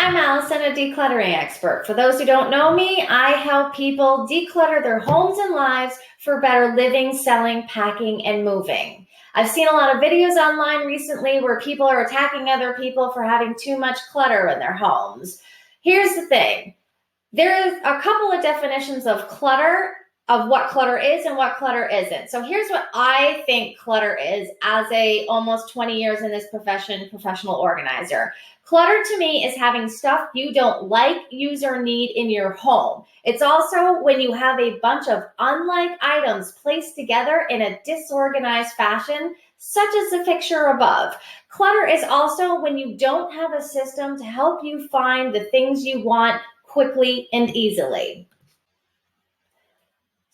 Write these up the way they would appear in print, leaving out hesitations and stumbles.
I'm Allison, a decluttering expert. For those who don't know me, I help people declutter their homes and lives for better living, selling, packing, and moving. I've seen a lot of videos online recently where people are attacking other people for having too much clutter in their homes. Here's the thing. There's a couple of definitions of clutter, of what clutter is and what clutter isn't. So here's what I think clutter is as a almost 20 years in this professional organizer. Clutter to me is having stuff you don't like, use, or need in your home. It's also when you have a bunch of unlike items placed together in a disorganized fashion, such as the picture above. Clutter is also when you don't have a system to help you find the things you want quickly and easily.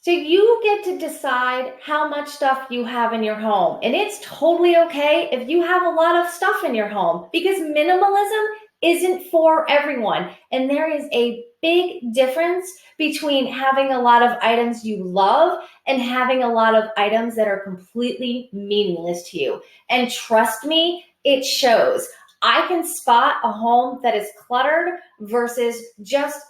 So you get to decide how much stuff you have in your home. And it's totally okay if you have a lot of stuff in your home, because minimalism isn't for everyone. And there is a big difference between having a lot of items you love and having a lot of items that are completely meaningless to you. And trust me, it shows. I can spot a home that is cluttered versus just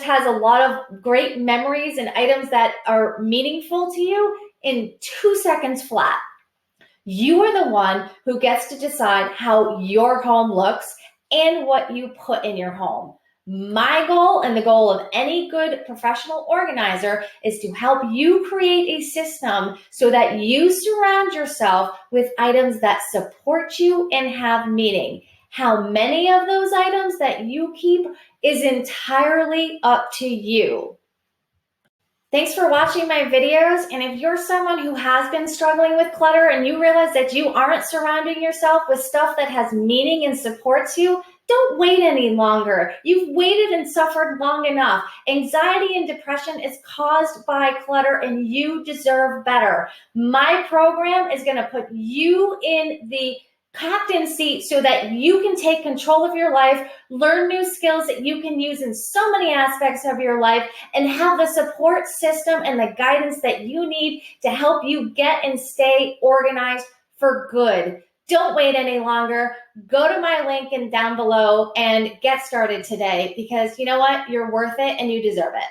has a lot of great memories and items that are meaningful to you in 2 seconds flat. You are the one who gets to decide how your home looks and what you put in your home. My goal, and the goal of any good professional organizer, is to help you create a system so that you surround yourself with items that support you and have meaning. How many of those items that you keep is entirely up to you. Thanks for watching my videos, and if you're someone who has been struggling with clutter and you realize that you aren't surrounding yourself with stuff that has meaning and supports you, don't wait any longer. You've waited and suffered long enough. Anxiety and depression is caused by clutter, and you deserve better. My program is going to put you in the captain seat so that you can take control of your life, learn new skills that you can use in so many aspects of your life, and have the support system and the guidance that you need to help you get and stay organized for good. Don't wait any longer. Go to my link down below and get started today, because you know what? You're worth it and you deserve it.